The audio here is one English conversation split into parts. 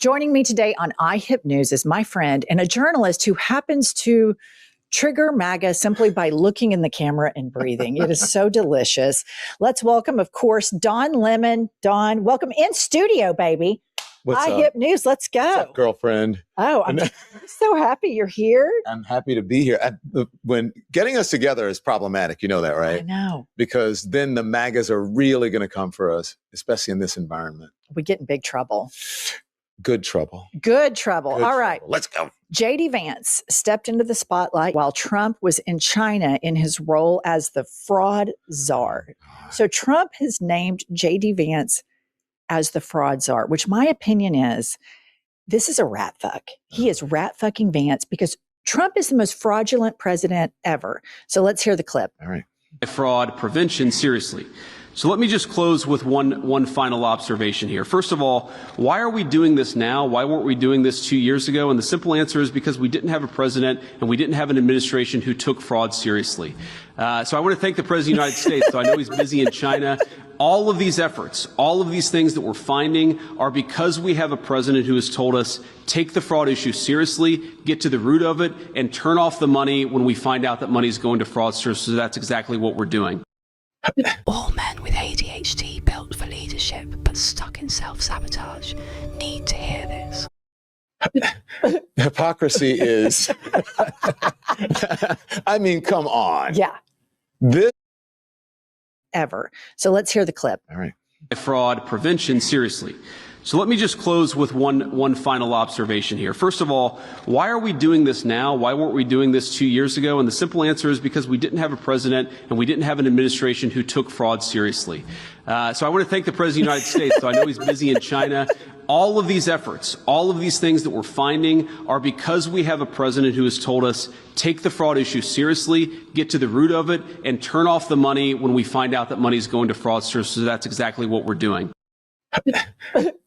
Joining me today on iHip News is my friend and a journalist who happens to trigger MAGA simply by looking in the camera and breathing. It is so delicious. Let's welcome, of course, Don Lemon. Don, welcome in studio, baby. What's iHip up? News, let's go. What's up, girlfriend? Oh, I'm so happy you're here. I'm happy to be here. When getting us together is problematic, you know that, right? I know. Because then the MAGAs are really going to come for us, especially in this environment. We get in big trouble. Good trouble. Good trouble. Good All trouble. right. Let's go. J.D. Vance stepped into the spotlight while Trump was in China in his role as the fraud czar. So Trump has named J.D. Vance as the fraud czar, which my opinion is, this is a rat fuck. He is rat fucking Vance because Trump is the most fraudulent president ever. So let's hear the clip. All right. Fraud prevention seriously. So let me just close with one final observation here. First of all, why are we doing this now? Why weren't we doing this 2 years ago? And the simple answer is because we didn't have a president and we didn't have an administration who took fraud seriously. So I want to thank the President of the United States. So I know he's busy in China. All of these efforts, all of these things that we're finding are because we have a president who has told us, take the fraud issue seriously, get to the root of it, and turn off the money when we find out that money is going to fraudsters. So that's exactly what we're doing. All men with ADHD built for leadership but stuck in self-sabotage need to hear this. Hypocrisy is, I mean, come on. Yeah. This Ever. So let's hear the clip. All right. Fraud prevention seriously. So let me just close with one final observation here. First of all, why are we doing this now? Why weren't we doing this 2 years ago? And the simple answer is because we didn't have a president and we didn't have an administration who took fraud seriously. So I want to thank the President of the United States. So I know he's busy in China. All of these efforts, all of these things that we're finding are because we have a president who has told us, take the fraud issue seriously, get to the root of it, and turn off the money when we find out that money is going to fraudsters. So that's exactly what we're doing.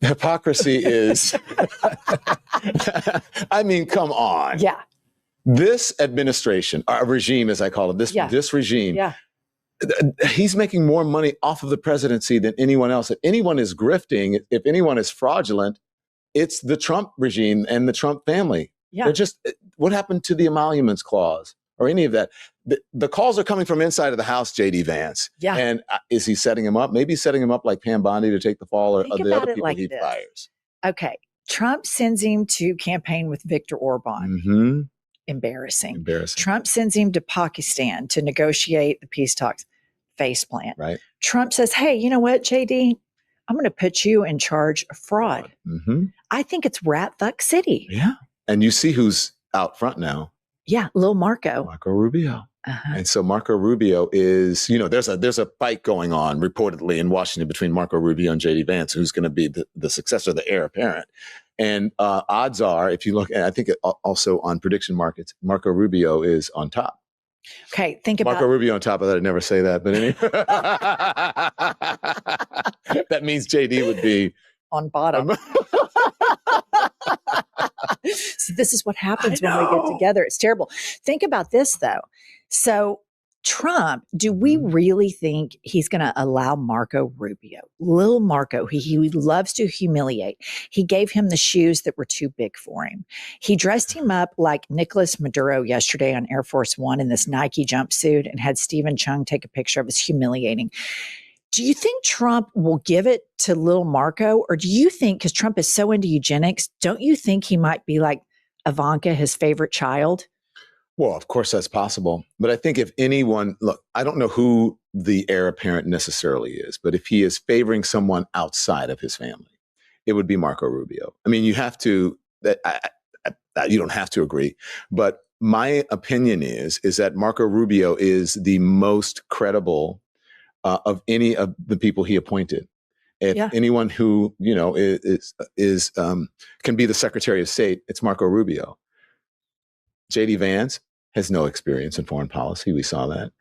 Hypocrisy is, I mean, come on. Yeah. This administration, our regime, as I call it, this regime, Yeah. he's making more money off of the presidency than anyone else. If anyone is grifting, if anyone is fraudulent, it's the Trump regime and the Trump family. Yeah. They're just, what happened to the emoluments clause or any of that? The calls are coming from inside of the House, J.D. Vance. Yeah. And is he setting him up? Maybe he's setting him up like Pam Bondi to take the fall or Think the about other it people like he this. fires. Okay. Trump sends him to campaign with Viktor Orban. Mm-hmm. Embarrassing. Embarrassing. Trump sends him to Pakistan to negotiate the peace talks. Face plant. Right. Trump says, hey, you know what, JD? I'm going to put you in charge of fraud. Mm-hmm. I think it's rat fuck city. Yeah. And you see who's out front now. Yeah. Lil Marco. Marco Rubio. Uh-huh. And so Marco Rubio is, you know, there's a fight going on reportedly in Washington between Marco Rubio and J.D. Vance, who's going to be the successor, the heir apparent. And odds are, if you look, and I think also on prediction markets, Marco Rubio is on top. Okay. Think about Marco Rubio on top of that. I'd never say that, but anyway, that means JD would be on bottom. So this is what happens when we get together. It's terrible. Think about this, though. So Trump, do we really think he's going to allow Marco Rubio, Lil Marco, he loves to humiliate? He gave him the shoes that were too big for him. He dressed him up like Nicolas Maduro yesterday on Air Force One in this Nike jumpsuit and had Stephen Chung take a picture of us humiliating. Do you think Trump will give it to Lil Marco? Or do you think, because Trump is so into eugenics, don't you think he might be like Ivanka, his favorite child? Well, of course that's possible. But I think if anyone, look, I don't know who the heir apparent necessarily is, but if he is favoring someone outside of his family, it would be Marco Rubio. I mean, you have to, you don't have to agree, but my opinion is that Marco Rubio is the most credible of any of the people he appointed. If anyone who, you know, is can be the Secretary of State, it's Marco Rubio. J.D. Vance has no experience in foreign policy. We saw that.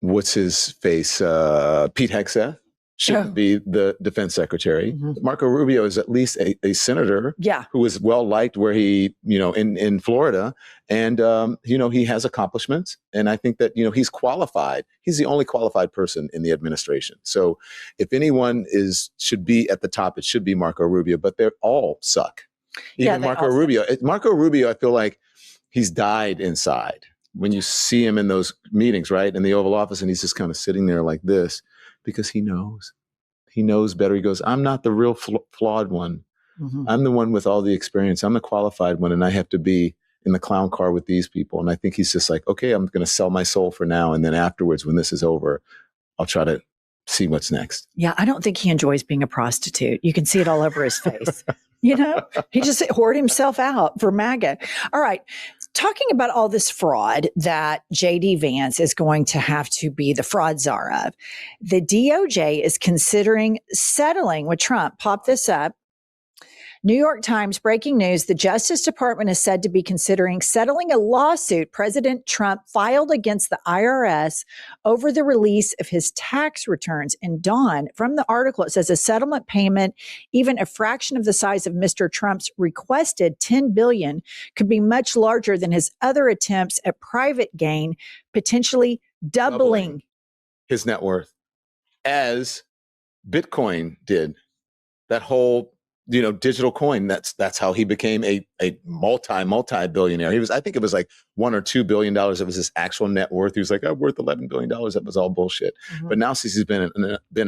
What's his face? Pete Hegseth shouldn't Oh. be the defense secretary. Mhm. Marco Rubio is at least a senator Yeah. who is well liked where he, in Florida. And, he has accomplishments. And I think that, he's qualified. He's the only qualified person in the administration. So if anyone should be at the top, it should be Marco Rubio, but they all suck. Yeah, Even they Marco all suck. Rubio. Marco Rubio, I feel like he's died inside when you see him in those meetings, right? In the Oval Office, and he's just kind of sitting there like this because he knows better. He goes, I'm not the real flawed one. Mhm. I'm the one with all the experience. I'm the qualified one. And I have to be in the clown car with these people. And I think he's just like, okay, I'm going to sell my soul for now. And then afterwards, when this is over, I'll try to see what's next. Yeah, I don't think he enjoys being a prostitute. You can see it all over his face. He just hoard himself out for MAGA. All right. Talking about all this fraud that JD Vance is going to have to be the fraud czar of, the DOJ is considering settling with Trump. Pop this up. New York Times breaking news. The Justice Department is said to be considering settling a lawsuit President Trump filed against the IRS over the release of his tax returns. And Dawn, from the article, it says a settlement payment, even a fraction of the size of Mr. Trump's requested $10 billion, could be much larger than his other attempts at private gain, potentially doubling. His net worth, as Bitcoin did. That whole digital coin. That's how he became a multi-billionaire. I think it was like $1 or $2 billion. It was his actual net worth. He was like, I'm worth $11 billion. That was all bullshit. Mhm. But now since he's been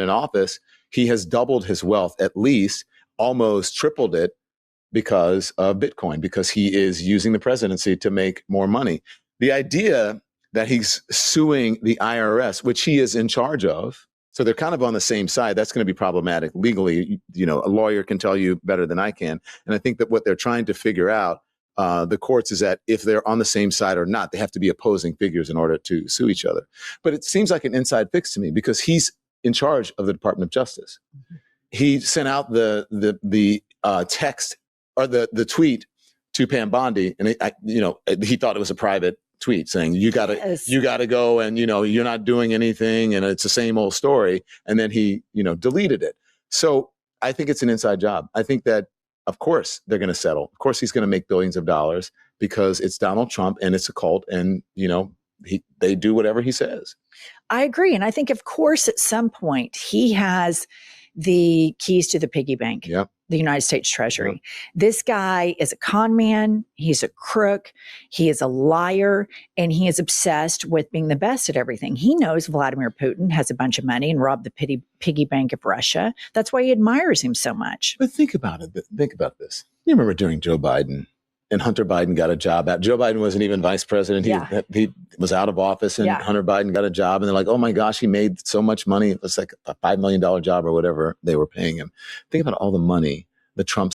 in office, he has doubled his wealth, at least almost tripled it because of Bitcoin, because he is using the presidency to make more money. The idea that he's suing the IRS, which he is in charge of, so they're kind of on the same side. That's going to be problematic legally. A lawyer can tell you better than I can. And I think that what they're trying to figure out, the courts, is that if they're on the same side or not, they have to be opposing figures in order to sue each other. But it seems like an inside fix to me because he's in charge of the Department of Justice. Mm-hmm. He sent out the text or the tweet to Pam Bondi, and he thought it was a private tweet saying you gotta go, and you're not doing anything, and it's the same old story. And then he deleted it. So I think it's an inside job. I think that of course they're going to settle. Of course he's going to make billions of dollars because it's Donald Trump and it's a cult, and they do whatever he says. I agree, and I think of course at some point he has the keys to the piggy bank. Yep. The United States Treasury. Yep. This guy is a con man. He's a crook. He is a liar, and he is obsessed with being the best at everything. He knows Vladimir Putin has a bunch of money and robbed the piggy bank of Russia. That's why he admires him so much. But think about it. Think about this. You remember during Joe Biden, and Hunter Biden got a job. Joe Biden wasn't even vice president. He was out of office, and Hunter Biden got a job. And they're like, oh my gosh, he made so much money. It was like a $5 million job or whatever they were paying him. Think about all the money that Trump